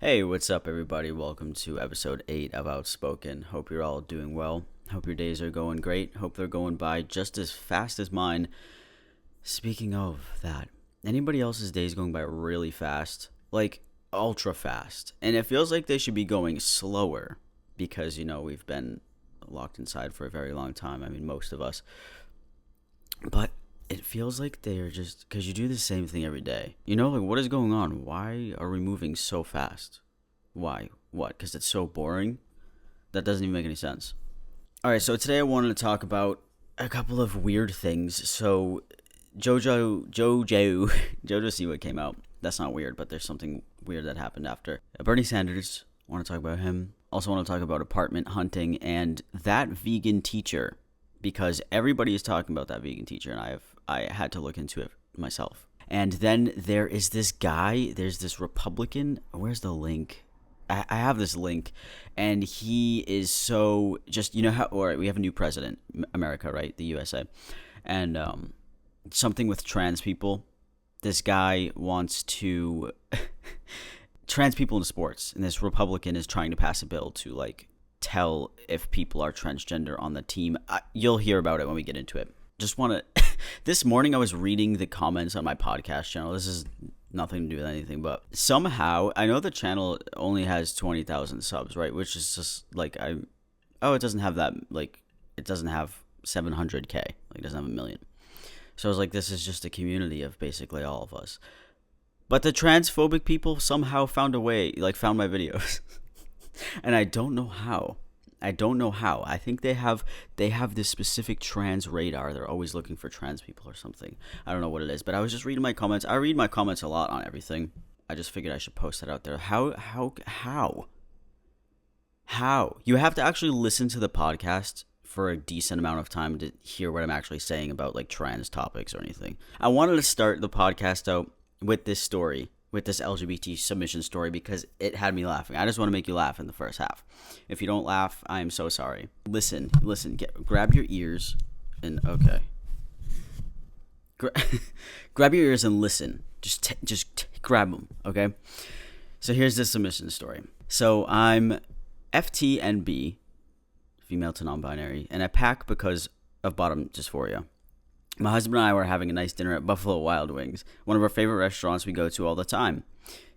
Hey, what's up, everybody? Welcome to episode 8 of Outspoken. Hope you're all doing well. Hope your days are going great. Hope they're going by just as fast as mine. Speaking of that, anybody else's days going by really fast? Like, ultra fast. And it feels like they should be going slower because, we've been locked inside for a very long time. I mean, most of us. But it feels like they are just, because you do the same thing every day. What is going on? Why are we moving so fast? Why? What? Because it's so boring? That doesn't even make any sense. All right, so today I wanted to talk about a couple of weird things. So Jojo Siwa came out. That's not weird, but there's something weird that happened after. Bernie Sanders, I want to talk about him. Also want to talk about apartment hunting and that vegan teacher, because everybody is talking about that vegan teacher, and I had to look into it myself. And then there is this guy, there's this Republican, where's the link? I have this link, and he is so just, how, all right, we have a new president, America, right? The USA. And something with trans people. This guy wants to, trans people in sports, and this Republican is trying to pass a bill to, tell if people are transgender on the team. You'll hear about it when we get into it. Just want to, this morning I was reading the comments on my podcast channel. This is nothing to do with anything, but somehow, I know the channel only has 20,000 subs, right? Which is just it doesn't have that, it doesn't have 700K, it doesn't have a million. So I was like, this is just a community of basically all of us. But the transphobic people somehow found a way, found my videos. And I don't know how. I think they have this specific trans radar. They're always looking for trans people or something. I don't know what it is, but I was just reading my comments. I read my comments a lot on everything. I just figured I should post that out there. How? You have to actually listen to the podcast for a decent amount of time to hear what I'm actually saying about trans topics or anything. I wanted to start the podcast out with this story, with this LGBT submission story, because it had me laughing. I just want to make you laugh in the first half. If you don't laugh, I am so sorry. Listen, grab your ears and, okay. Grab your ears and listen. Just grab them, okay? So here's the submission story. So I'm FTNB, female to non-binary, and I pack because of bottom dysphoria. My husband and I were having a nice dinner at Buffalo Wild Wings, one of our favorite restaurants we go to all the time.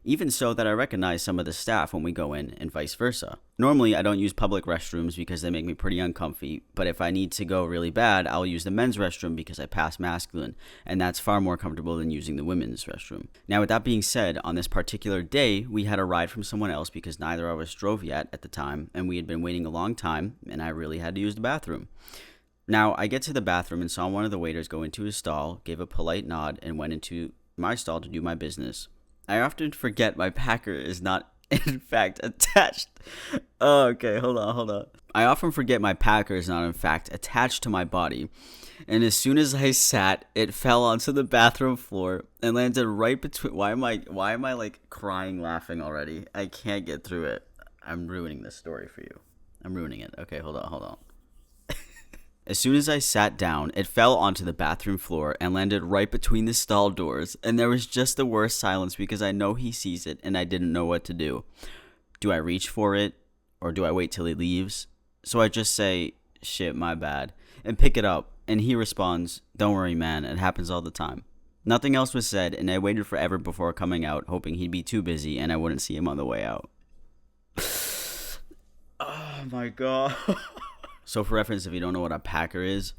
Even so that I recognize some of the staff when we go in, and vice versa. Normally, I don't use public restrooms because they make me pretty uncomfy, but if I need to go really bad, I'll use the men's restroom because I pass masculine, and that's far more comfortable than using the women's restroom. Now, with that being said, on this particular day, we had a ride from someone else because neither of us drove yet at the time, and we had been waiting a long time, and I really had to use the bathroom. Now, I get to the bathroom and saw one of the waiters go into his stall, gave a polite nod, and went into my stall to do my business. I often forget my packer is not, in fact, attached. Oh, okay, hold on. I often forget my packer is not, in fact, attached to my body. And as soon as I sat, it fell onto the bathroom floor and landed right between... Why am I crying, laughing already? I can't get through it. I'm ruining this story for you. I'm ruining it. Okay, hold on. As soon as I sat down, it fell onto the bathroom floor and landed right between the stall doors, and there was just the worst silence because I know he sees it and I didn't know what to do. Do I reach for it, or do I wait till he leaves? So I just say, shit, my bad, and pick it up, and he responds, don't worry, man, it happens all the time. Nothing else was said, and I waited forever before coming out, hoping he'd be too busy and I wouldn't see him on the way out. Oh my god. So for reference, if you don't know what a packer is,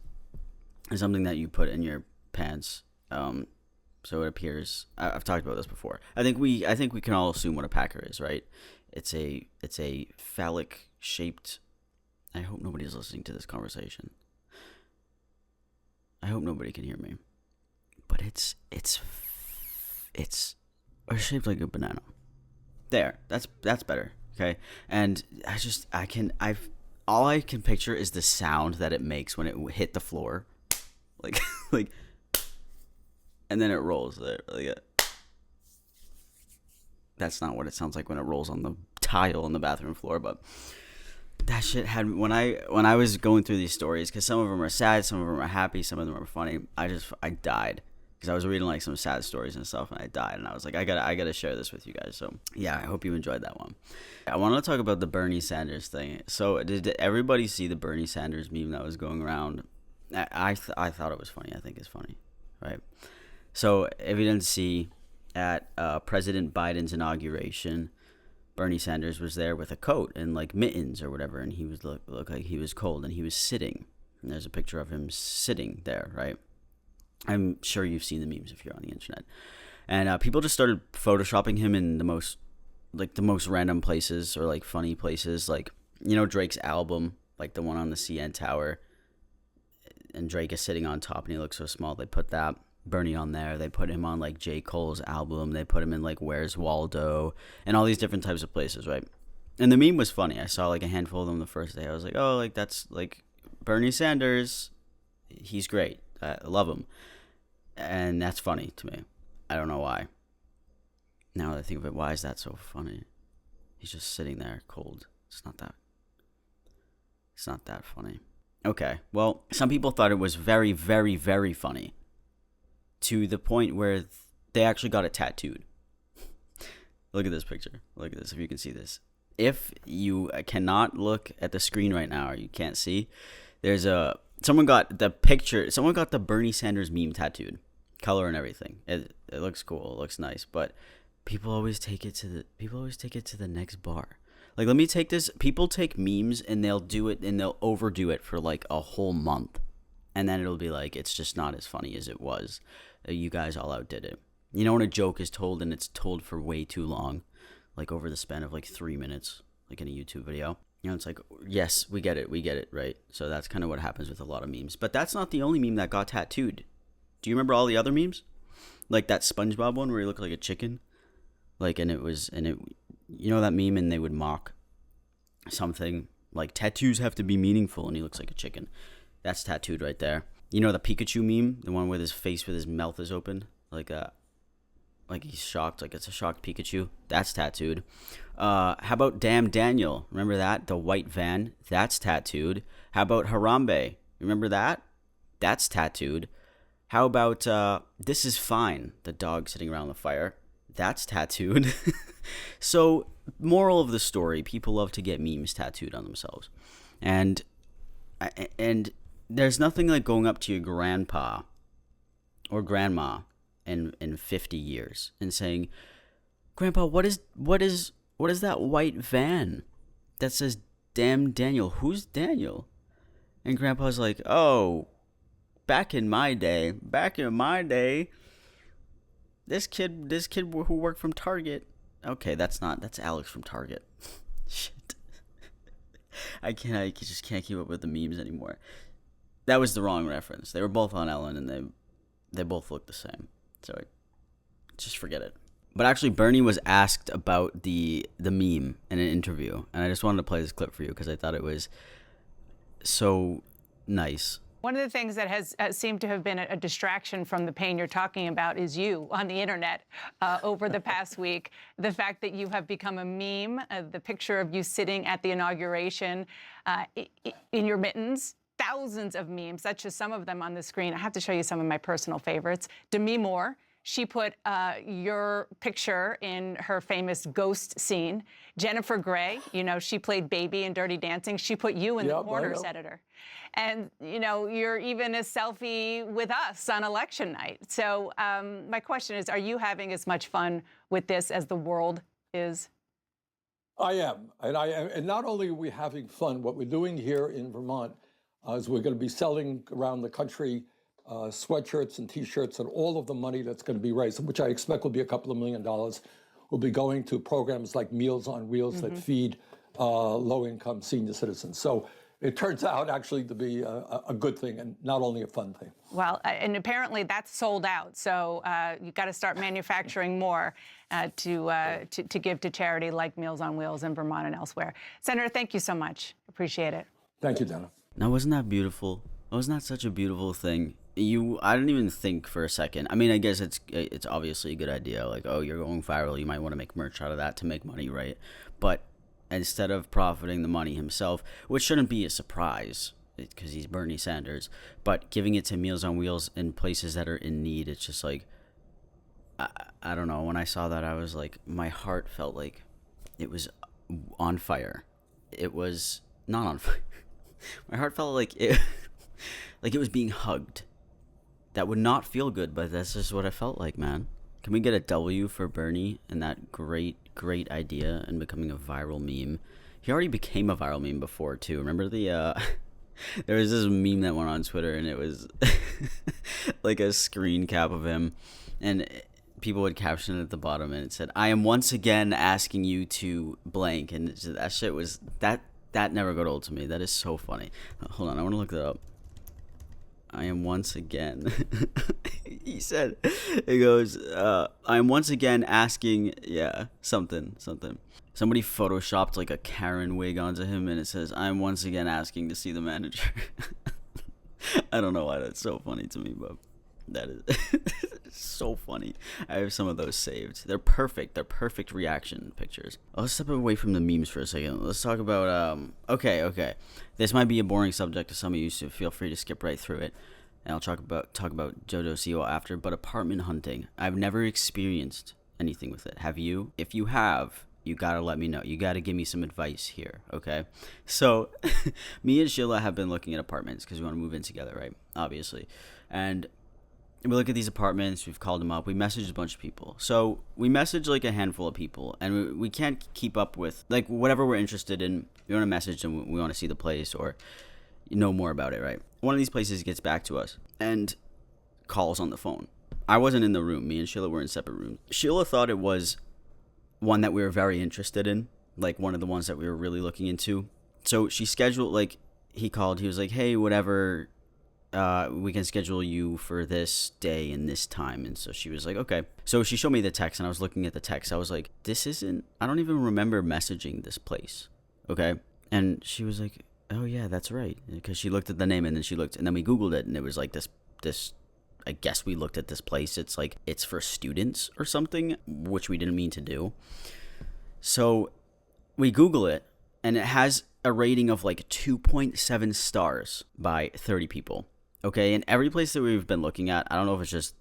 it's something that you put in your pants. So it appears. I've talked about this before. I think we can all assume what a packer is, right? It's a phallic shaped. I hope nobody's listening to this conversation. I hope nobody can hear me. But it's shaped like a banana. There. That's better. Okay. And all I can picture is the sound that it makes when it hit the floor, and then it rolls there. That's not what it sounds like when it rolls on the tile on the bathroom floor, but that shit had when I was going through these stories, because some of them are sad, some of them are happy, some of them are funny. I died because I was reading like some sad stories and stuff, and I died, and I was like, I gotta share this with you guys. So yeah, I hope you enjoyed that one. I want to talk about the Bernie Sanders thing. So did everybody see the Bernie Sanders meme that was going around? I thought it was funny. I think it's funny, right? So if you didn't see, at President Biden's inauguration, Bernie Sanders was there with a coat and like mittens or whatever, and he was look like he was cold, and he was sitting. And there's a picture of him sitting there, right? I'm sure you've seen the memes if you're on the internet. And people just started photoshopping him in the most random places, or like funny places, like, you know, Drake's album, like the one on the CN Tower, and Drake is sitting on top and he looks so small. They put that Bernie on there. They put him on like J. Cole's album. They put him in like Where's Waldo and all these different types of places, right? And the meme was funny. I saw like a handful of them the first day. I was like, oh, like that's like Bernie Sanders. He's great. I love him. And that's funny to me. I don't know why. Now that I think of it, why is that so funny? He's just sitting there cold. It's not that funny. Okay, well, some people thought it was very, very, very funny, to the point where they actually got it tattooed. Look at this picture. Look at this, if you can see this. If you cannot look at the screen right now, or you can't see, someone got the Bernie Sanders meme tattooed, color and everything. It looks cool. It looks nice, but people always take it to the next bar. Like, let me take this. People take memes and they'll do it and they'll overdo it for like a whole month, and then it'll be like it's just not as funny as it was. You guys all outdid it. You know, when a joke is told and it's told for way too long, like over the span of like 3 minutes, like in a YouTube video. You know, it's like, yes, we get it, right? So that's kind of what happens with a lot of memes. But that's not the only meme that got tattooed. Do you remember all the other memes? Like that SpongeBob one where he looked like a chicken? Like, you know that meme, and they would mock something like tattoos have to be meaningful, and he looks like a chicken. That's tattooed right there. You know the Pikachu meme, the one with his face with his mouth is open, like he's shocked, like it's a shocked Pikachu. That's tattooed. How about Damn Daniel? Remember that? The white van. That's tattooed. How about Harambe? Remember that? That's tattooed. How about This Is Fine? The dog sitting around the fire. That's tattooed. So, moral of the story, people love to get memes tattooed on themselves. And there's nothing like going up to your grandpa or grandma in 50 years and saying, "Grandpa, what is that white van that says Damn Daniel? Who's Daniel?" And Grandpa's like, "Oh, back in my day, this kid who worked from Target." Okay, that's Alex from Target. Shit. I just can't keep up with the memes anymore. That was the wrong reference. They were both on Ellen, and they both look the same. So just forget it. But actually, Bernie was asked about the meme in an interview, and I just wanted to play this clip for you because I thought it was so nice. One of the things that has seemed to have been a distraction from the pain you're talking about is you on the internet over the past week. The fact that you have become a meme, the picture of you sitting at the inauguration in your mittens, thousands of memes. That's just some of them on the screen. I have to show you some of my personal favorites. Demi Moore. She put your picture in her famous ghost scene. Jennifer Grey, you know, she played Baby in Dirty Dancing. She put you in the corner, Senator. And, you know, you're even a selfie with us on election night. So my question is, are you having as much fun with this as the world is? I am. And not only are we having fun, what we're doing here in Vermont is we're going to be selling around the country sweatshirts and T-shirts, and all of the money that's going to be raised, which I expect will be a couple of $1 million, will be going to programs like Meals on Wheels that feed low-income senior citizens. So it turns out actually to be a good thing and not only a fun thing. Well, and apparently that's sold out. So you've got to start manufacturing more to give to charity like Meals on Wheels in Vermont and elsewhere. Senator, thank you so much. Appreciate it. Thank you, Dana. Now, wasn't that beautiful? Wasn't that such a beautiful thing? I didn't even think for a second. I mean, I guess it's obviously a good idea. Like, oh, you're going viral. You might want to make merch out of that to make money, right? But instead of profiting the money himself, which shouldn't be a surprise, because he's Bernie Sanders, but giving it to Meals on Wheels in places that are in need, it's just like, I don't know. When I saw that, I was like, my heart felt like it was on fire. It was not on fire. My heart felt like it was being hugged. That would not feel good, but that's just what I felt like, man. Can we get a W for Bernie and that great idea and becoming a viral meme? He already became a viral meme before, too. Remember the, there was this meme that went on Twitter, and it was like a screen cap of him, and people would caption it at the bottom, and it said, "I am once again asking you to blank," and that shit was, that never got old to me. That is so funny. Hold on, I want to look that up. I am once again, he said, it goes, I am once again asking, something. Somebody photoshopped like a Karen wig onto him, and it says, I am once again asking to see the manager. I don't know why that's so funny to me, but that is so funny. I have some of those saved. They're perfect. They're perfect reaction pictures. Let's step away from the memes for a second. Let's talk about, okay. This might be a boring subject to some of you, so feel free to skip right through it. And I'll talk about Jojo Siwa after, but apartment hunting. I've never experienced anything with it. Have you? If you have, you gotta let me know. You gotta give me some advice here, okay? So, me and Sheila have been looking at apartments because we want to move in together, right? Obviously. And we look at these apartments, we've called them up, we messaged a bunch of people. So we message like a handful of people, and we can't keep up with, like, whatever we're interested in. We want to message them, we want to see the place or know more about it, right? One of these places gets back to us and calls on the phone. I wasn't in the room. Me and Sheila were in separate rooms. Sheila thought it was one that we were very interested in, like one of the ones that we were really looking into. So she scheduled, like, he called, he was like, hey, whatever, we can schedule you for this day and this time. And so she was like, okay. So she showed me the text, and I was looking at the text. I was like, I don't even remember messaging this place. Okay. And she was like, oh yeah, that's right. Because she looked at the name, and then we Googled it, and it was like this, I guess we looked at this place. It's like, it's for students or something, which we didn't mean to do. So we Google it, and it has a rating of like 2.7 stars by 30 people. Okay, and every place that we've been looking at, I don't know if it's just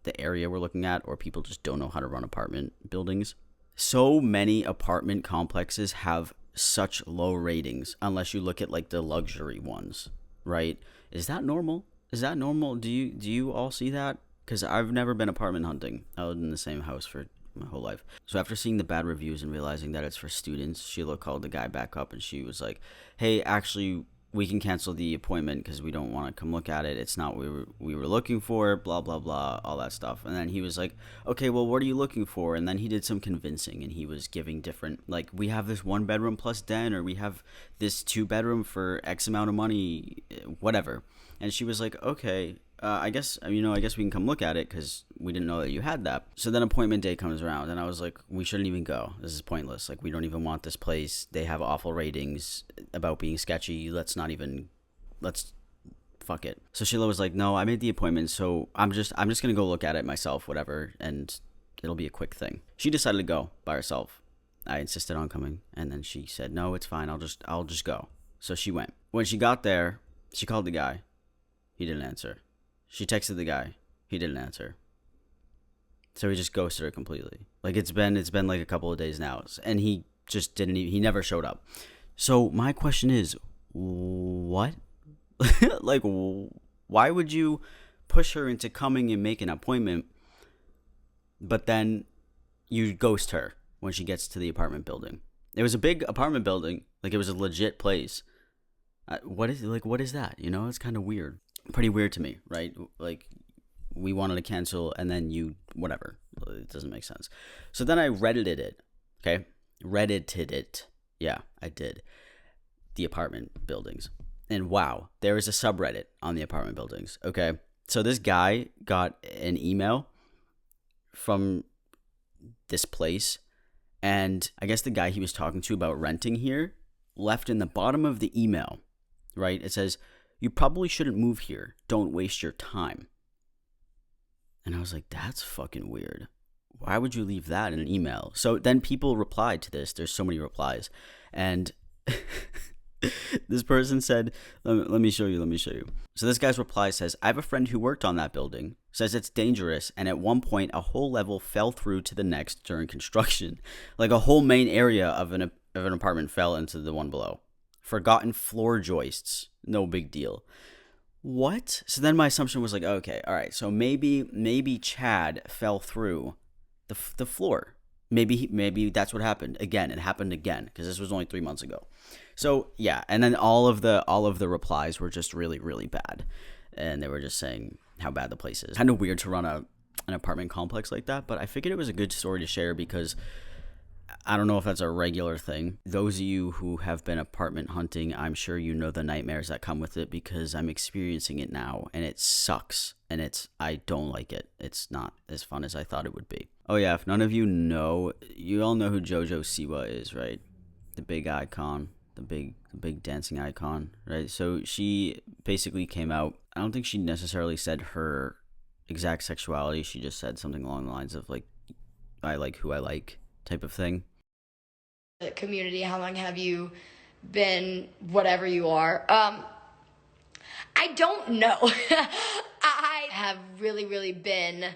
the area we're looking at or people just don't know how to run apartment buildings. So many apartment complexes have such low ratings unless you look at like the luxury ones, right? Is that normal? Do you all see that? Because I've never been apartment hunting. I lived in the same house for my whole life. So after seeing the bad reviews and realizing that it's for students, Sheila called the guy back up, and she was like, hey, actually, we can cancel the appointment because we don't want to come look at it. It's not what we were looking for, blah, blah, blah, all that stuff. And then he was like, okay, well, what are you looking for? And then he did some convincing, and he was giving different, like, we have this 1 bedroom plus den, or we have this 2 bedroom for X amount of money, whatever. And she was like, okay, I guess we can come look at it because we didn't know that you had that. So then appointment day comes around, and I was like, we shouldn't even go. This is pointless. Like, we don't even want this place. They have awful ratings about being sketchy. Let's fuck it. So Sheila was like, no, I made the appointment, so I'm just gonna go look at it myself, whatever, and it'll be a quick thing. She decided to go by herself. I insisted on coming, and then she said, no, it's fine. I'll just go. So she went. When she got there, she called the guy. He didn't answer. She texted the guy. He didn't answer. So he just ghosted her completely. Like, it's been like a couple of days now, and he just didn't even, he never showed up. So my question is, what? Like, why would you push her into coming and make an appointment, but then you ghost her when she gets to the apartment building? It was a big apartment building. Like, it was a legit place. What is that? You know, it's kind of weird. Pretty weird to me, right? Like, we wanted to cancel, and then you, whatever. It doesn't make sense. So then I Reddited it, okay? Reddited it. Yeah, I did. The apartment buildings. And wow, there is a subreddit on the apartment buildings, okay? So this guy got an email from this place, and I guess the guy he was talking to about renting here left in the bottom of the email, right? It says, you probably shouldn't move here. Don't waste your time. And I was like, that's fucking weird. Why would you leave that in an email? So then people replied to this. There's so many replies. And This person said, let me show you. So this guy's reply says, I have a friend who worked on that building, says it's dangerous, and at one point a whole level fell through to the next during construction. Like a whole main area of an apartment fell into the one below. Forgotten floor joists, no big deal. What? So then my assumption was like, okay, all right, so maybe Chad fell through the floor. Maybe that's what happened again. It happened again because this was only 3 months ago. So yeah, and then all of the replies were just really, really bad, and they were just saying how bad the place is. Kind of weird to run an apartment complex like that, but I figured it was a good story to share because I don't know if that's a regular thing. Those of you who have been apartment hunting, I'm sure you know the nightmares that come with it because I'm experiencing it now, and it sucks, and I don't like it. It's not as fun as I thought it would be. Oh yeah, if none of you know, you all know who Jojo Siwa is, right? The big icon, the big dancing icon, right? So she basically came out. I don't think she necessarily said her exact sexuality. She just said something along the lines of like, I like who I like type of thing. Community, how long have you been whatever you are? I don't know. I have really been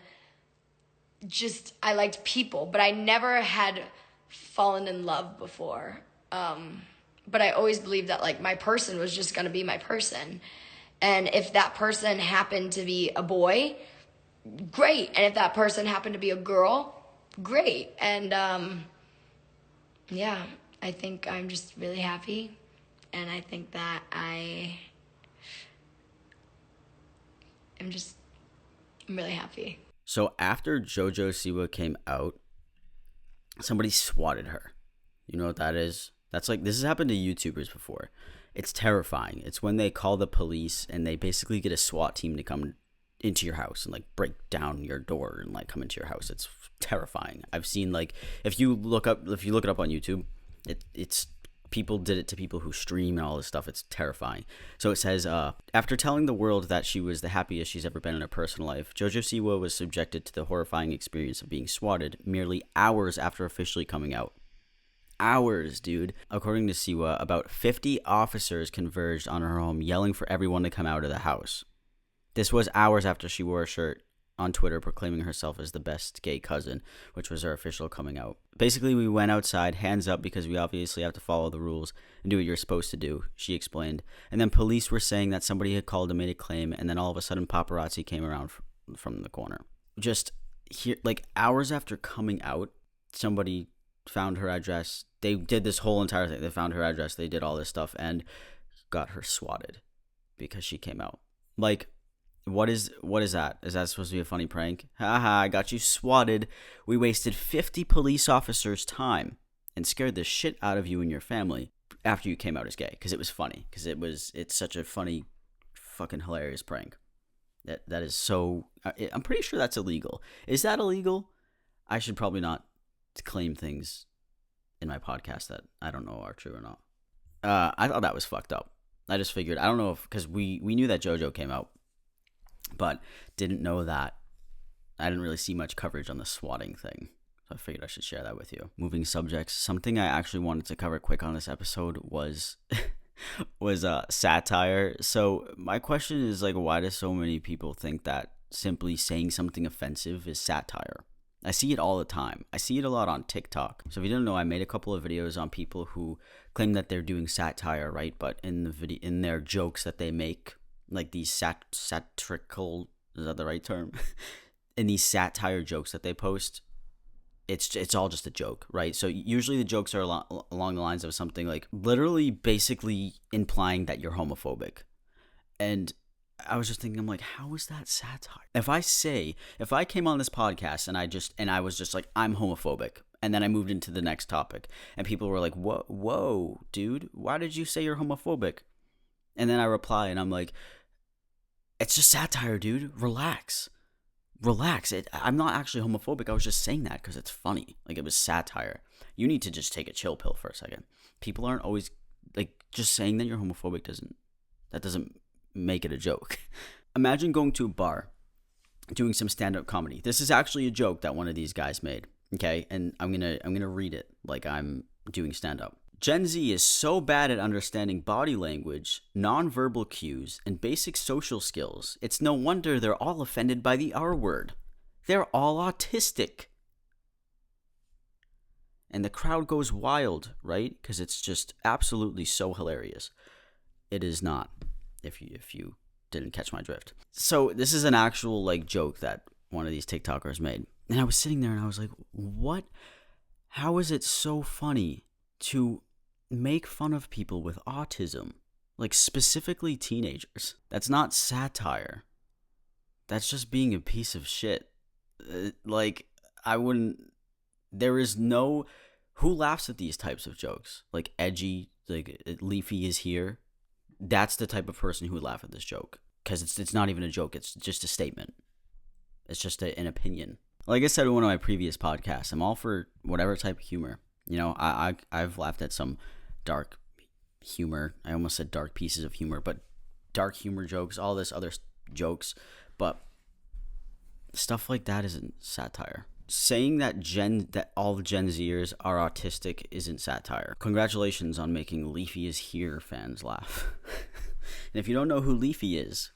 just, I liked people, but I never had fallen in love before. But I always believed that like my person was just going to be my person. And if that person happened to be a boy, great. And if that person happened to be a girl, great. And yeah, I think I'm just really happy. And I think that I'm really happy. So after Jojo Siwa came out, somebody swatted her. You know what that is? That's like, this has happened to YouTubers before. It's terrifying. It's when they call the police and they basically get a SWAT team to come into your house and like break down your door and like come into your house. It's terrifying. I've seen like, if you look it up on YouTube, it's people did it to people who stream and all this stuff. It's terrifying. So it says, after telling the world that she was the happiest she's ever been in her personal life, Jojo Siwa was subjected to the horrifying experience of being swatted merely hours after officially coming out. Hours, dude. According to Siwa, about 50 officers converged on her home, yelling for everyone to come out of the house. This was hours after she wore a shirt on Twitter proclaiming herself as the best gay cousin, which was her official coming out. Basically, we went outside, hands up, because we obviously have to follow the rules and do what you're supposed to do, she explained. And then police were saying that somebody had called and made a claim, and then all of a sudden paparazzi came around from the corner. Just here, like hours after coming out, somebody found her address. They did this whole entire thing. They found her address. They did all this stuff and got her swatted because she came out. Like, what is that? Is that supposed to be a funny prank? Haha, I got you swatted. We wasted 50 police officers' time and scared the shit out of you and your family after you came out as gay because it was funny. Because it's such a funny, fucking hilarious prank. That is so. I'm pretty sure that's illegal. Is that illegal? I should probably not claim things in my podcast that I don't know are true or not. I thought that was fucked up. I just figured, I don't know if, because we knew that JoJo came out, but didn't know that. I didn't really see much coverage on the swatting thing, so I figured I should share that with you. Moving subjects, something I actually wanted to cover quick on this episode was satire. So my question is like, why do so many people think that simply saying something offensive is satire? I see it all the time. I see it a lot on TikTok. So if you don't know, I made a couple of videos on people who claim that they're doing satire, right? But in their jokes that they make, like these satirical, is that the right term? In these satire jokes that they post, it's all just a joke, right? So usually the jokes are along the lines of something like literally basically implying that you're homophobic. And I was just thinking, I'm like, how is that satire? If I came on this podcast and I was just like, I'm homophobic, and then I moved into the next topic, and people were like, whoa, dude, why did you say you're homophobic? And then I reply, and I'm like, it's just satire, dude. Relax. I'm not actually homophobic. I was just saying that because it's funny. Like, it was satire. You need to just take a chill pill for a second. People aren't always, like, just saying that you're homophobic doesn't make it a joke. Imagine going to a bar, doing some stand-up comedy. This is actually a joke that one of these guys made, okay? And I'm gonna read it like I'm doing stand-up. Gen Z is so bad at understanding body language, nonverbal cues, and basic social skills. It's no wonder they're all offended by the R word. They're all autistic. And the crowd goes wild, right? Because it's just absolutely so hilarious. It is not, if you didn't catch my drift. So this is an actual like joke that one of these TikTokers made. And I was sitting there and I was like, what? How is it so funny to make fun of people with autism? Like specifically teenagers. That's not satire. That's just being a piece of shit. There is no, who laughs at these types of jokes? Like edgy, like Leafy is here. That's the type of person who would laugh at this joke. Because it's not even a joke, it's just a statement. It's just an opinion. Like I said in one of my previous podcasts, I'm all for whatever type of humor. You know, I've laughed at some dark humor. I almost said dark pieces of humor, but dark humor jokes, all this other jokes. But stuff like that isn't satire. Saying that all Gen Zers are autistic isn't satire. Congratulations on making Leafy is Here fans laugh. And if you don't know who Leafy is,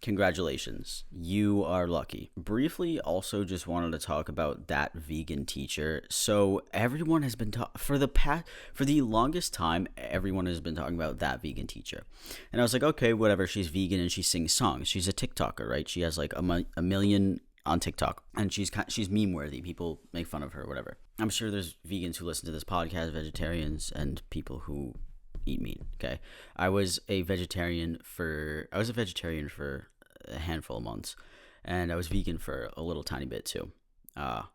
congratulations. You are lucky. Briefly, also just wanted to talk about that vegan teacher. So everyone has been for the longest time, everyone has been talking about that vegan teacher. And I was like, okay, whatever. She's vegan and she sings songs. She's a TikToker, right? She has like a million on TikTok, and she's meme worthy. People make fun of her, whatever. I'm sure there's vegans who listen to this podcast, vegetarians, and people who eat meat. Okay, I was a vegetarian for a handful of months, and I was vegan for a little tiny bit too, a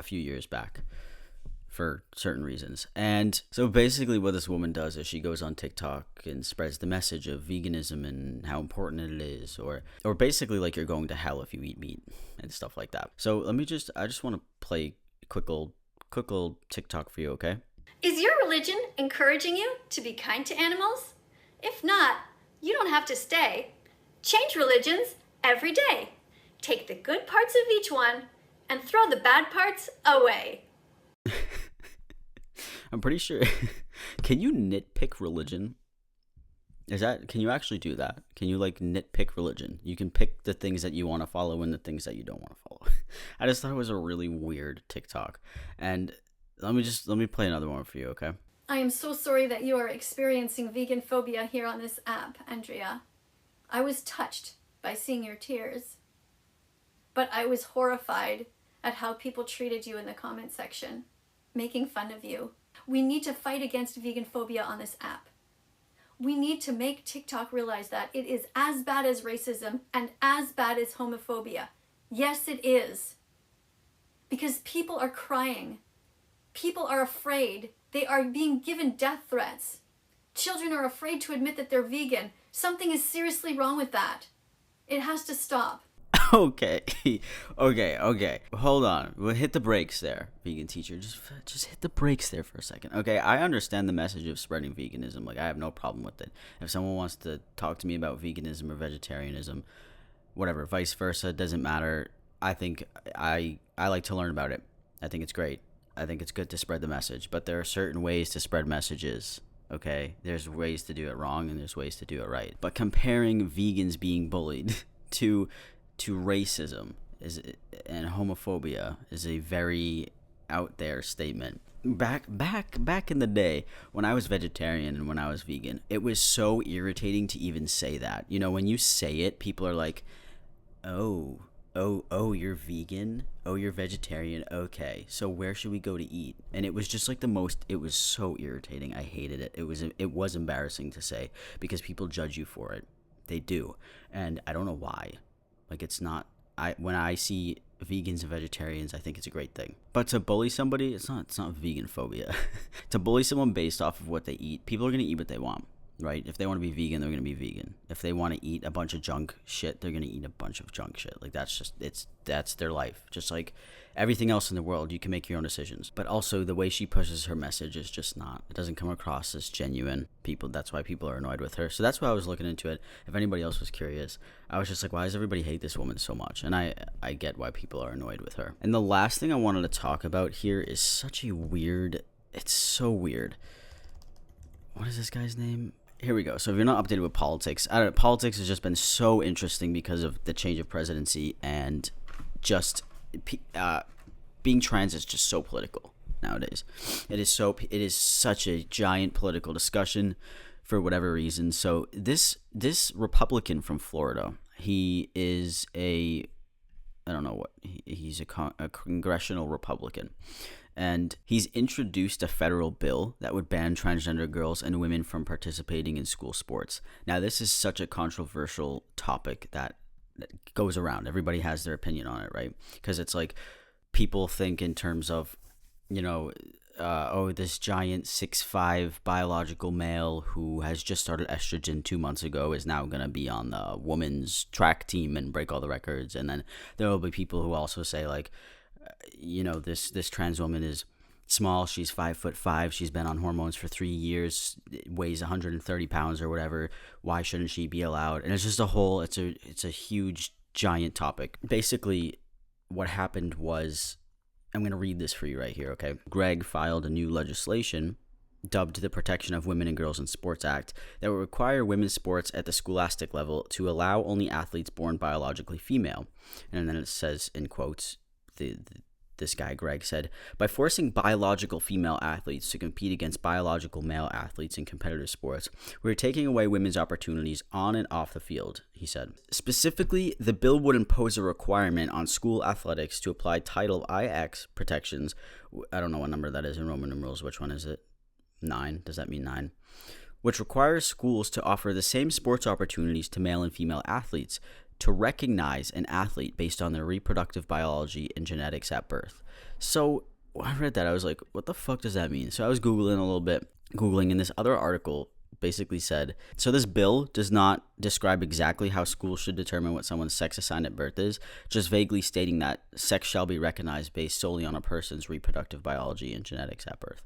few years back, for certain reasons. And so basically what this woman does is she goes on TikTok and spreads the message of veganism and how important it is, or basically like you're going to hell if you eat meat and stuff like that. So I just want to play a quick old TikTok for you, okay? Is your religion encouraging you to be kind to animals? If not, you don't have to stay. Change religions every day. Take the good parts of each one and throw the bad parts away. I'm pretty sure. Can you nitpick religion? Can you actually do that? Can you like nitpick religion? You can pick the things that you want to follow and the things that you don't want to follow. I just thought it was a really weird TikTok. And let me play another one for you, okay? I am so sorry that you are experiencing vegan phobia here on this app, Andrea. I was touched by seeing your tears, but I was horrified at how people treated you in the comment section, making fun of you. We need to fight against vegan phobia on this app. We need to make TikTok realize that it is as bad as racism and as bad as homophobia. Yes, it is. Because people are crying. People are afraid. They are being given death threats. Children are afraid to admit that they're vegan. Something is seriously wrong with that. It has to stop. Okay. Hold on. We'll hit the brakes there, vegan teacher. Just hit the brakes there for a second. Okay, I understand the message of spreading veganism. Like, I have no problem with it. If someone wants to talk to me about veganism or vegetarianism, whatever, vice versa, it doesn't matter. I think I like to learn about it. I think it's great. I think it's good to spread the message. But there are certain ways to spread messages. Okay, there's ways to do it wrong and there's ways to do it right. But comparing vegans being bullied to racism and homophobia is a very out there statement. Back in the day when I was vegetarian and when I was vegan, it was so irritating to even say that. You know, when you say it, people are like, oh, you're vegan? Oh, you're vegetarian? Okay, so where should we go to eat? And it was just like it was so irritating. I hated it. It was embarrassing to say because people judge you for it. They do. And I don't know why. Like, it's not, when I see vegans and vegetarians, I think it's a great thing. But to bully somebody, it's not vegan phobia. To bully someone based off of what they eat, people are going to eat what they want, right? If they want to be vegan, they're going to be vegan. If they want to eat a bunch of junk shit, they're going to eat a bunch of junk shit. Like, that's their life. Just like everything else in the world, you can make your own decisions. But also, the way she pushes her message is just not, it doesn't come across as genuine. That's why people are annoyed with her. So that's why I was looking into it. If anybody else was curious, I was just like, why does everybody hate this woman so much? And I get why people are annoyed with her. And the last thing I wanted to talk about here is it's so weird. what is this guy's name? Here we go. So if you're not updated with politics, I don't know, politics has just been so interesting because of the change of presidency, and just being trans is just so political nowadays. It is such a giant political discussion for whatever reason. So this Republican from Florida, he is I don't know what, he's a congressional Republican. And he's introduced a federal bill that would ban transgender girls and women from participating in school sports. Now, this is such a controversial topic that goes around. Everybody has their opinion on it, right? Because it's like people think in terms of, this giant 6'5" biological male who has just started estrogen 2 months ago is now going to be on the women's track team and break all the records. And then there will be people who also say, like, this trans woman is small, she's 5'5", she's been on hormones for 3 years, weighs 130 pounds or whatever, why shouldn't she be allowed? And it's just it's a huge giant topic. Basically what happened was, I'm going to read this for you right here, okay? Greg filed a new legislation dubbed the Protection of Women and Girls in Sports Act that would require women's sports at the scholastic level to allow only athletes born biologically female. And then it says, in quotes, this guy, Greg, said, by forcing biological female athletes to compete against biological male athletes in competitive sports, we're taking away women's opportunities on and off the field, he said. Specifically, the bill would impose a requirement on school athletics to apply Title IX protections. I don't know what number that is in Roman numerals. Which one is it? 9? Does that mean 9? Which requires schools to offer the same sports opportunities to male and female athletes, to recognize an athlete based on their reproductive biology and genetics at birth. So when I read that, I was like, what the fuck does that mean? So I was Googling a little bit, and this other article basically said, so this bill does not describe exactly how schools should determine what someone's sex assigned at birth is, just vaguely stating that sex shall be recognized based solely on a person's reproductive biology and genetics at birth.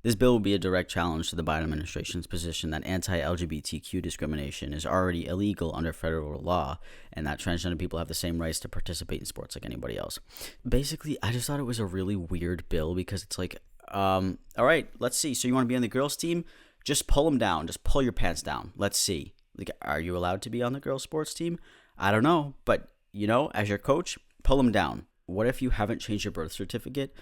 This bill will be a direct challenge to the Biden administration's position that anti-LGBTQ discrimination is already illegal under federal law, and that transgender people have the same rights to participate in sports like anybody else. Basically, I just thought it was a really weird bill because it's like, all right, let's see. So you want to be on the girls' team? Just pull them down. Just pull your pants down. Let's see. Like, are you allowed to be on the girls' sports team? I don't know, but as your coach, pull them down. What if you haven't changed your birth certificate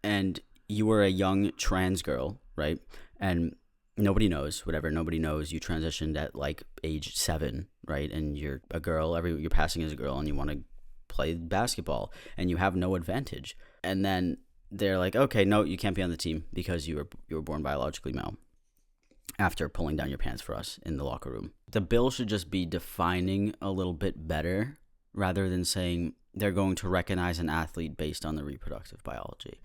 and you were a young trans girl, right? And nobody knows, you transitioned at like age 7, right? And you're a girl, you're passing as a girl, and you want to play basketball, and you have no advantage. And then they're like, okay, no, you can't be on the team because you were born biologically male, after pulling down your pants for us in the locker room. The bill should just be defining a little bit better, rather than saying they're going to recognize an athlete based on the reproductive biology.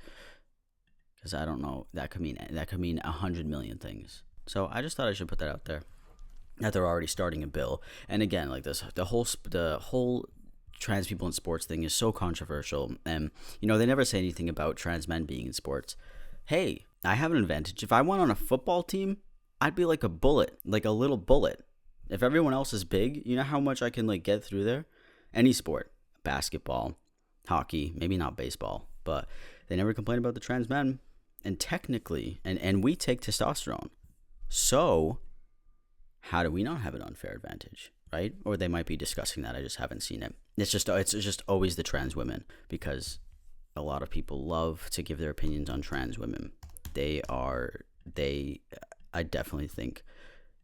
Because I don't know, that could mean 100 million things. So I just thought I should put that out there, that they're already starting a bill. And again, like this, the whole trans people in sports thing is so controversial. And they never say anything about trans men being in sports. Hey, I have an advantage. If I went on a football team, I'd be like a bullet, like a little bullet. If everyone else is big, you know how much I can like get through there? Any sport, basketball, hockey, maybe not baseball, but they never complain about the trans men. And technically, and we take testosterone. So how do we not have an unfair advantage, right? Or they might be discussing that. I just haven't seen it. It's just always the trans women, because a lot of people love to give their opinions on trans women. I definitely think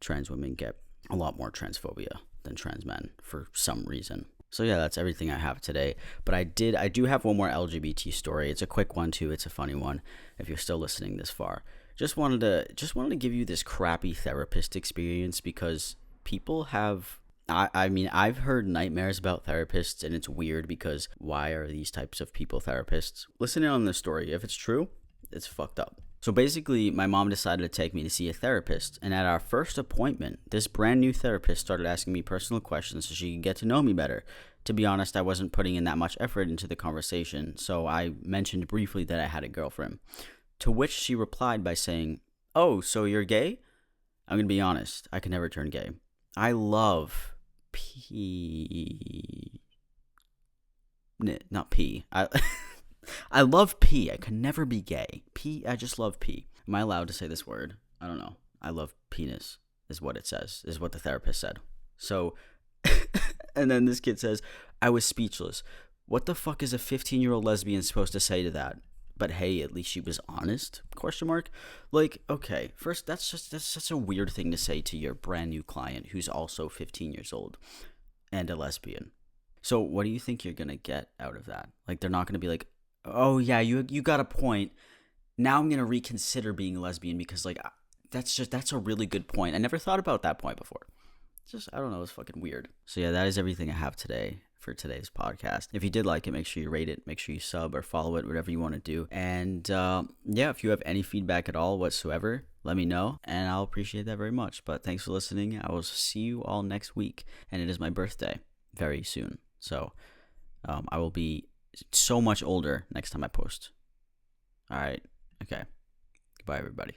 trans women get a lot more transphobia than trans men for some reason. So yeah, that's everything I have today. But I do have one more LGBT story. It's a quick one too. It's a funny one. If you're still listening this far, just wanted to give you this crappy therapist experience, because people have. I've heard nightmares about therapists, and it's weird because why are these types of people therapists? Listen in on this story. If it's true, it's fucked up. So basically, my mom decided to take me to see a therapist, and at our first appointment, this brand new therapist started asking me personal questions so she could get to know me better. To be honest, I wasn't putting in that much effort into the conversation, so I mentioned briefly that I had a girlfriend. To which she replied by saying, "Oh, so you're gay?" I'm going to be honest, I can never turn gay. I love pee. Not pee. I love pee. I could never be gay. Pee, I just love pee. Am I allowed to say this word? I don't know. I love penis, is what it says, is what the therapist said. So, and then this kid says, I was speechless. What the fuck is a 15-year-old lesbian supposed to say to that? But hey, at least she was honest? Question mark. Like, okay, first, that's such a weird thing to say to your brand new client who's also 15 years old and a lesbian. So what do you think you're gonna get out of that? Like, they're not gonna be like, oh yeah, you got a point. Now I'm gonna reconsider being a lesbian because like that's a really good point. I never thought about that point before. It's just, I don't know, it's fucking weird. So yeah, that is everything I have today for today's podcast. If you did like it, make sure you rate it, make sure you sub or follow it, whatever you want to do. And yeah, if you have any feedback at all whatsoever, let me know, and I'll appreciate that very much. But thanks for listening. I will see you all next week, and it is my birthday very soon. So I will be so much older next time I post. All right. Okay. Goodbye, everybody.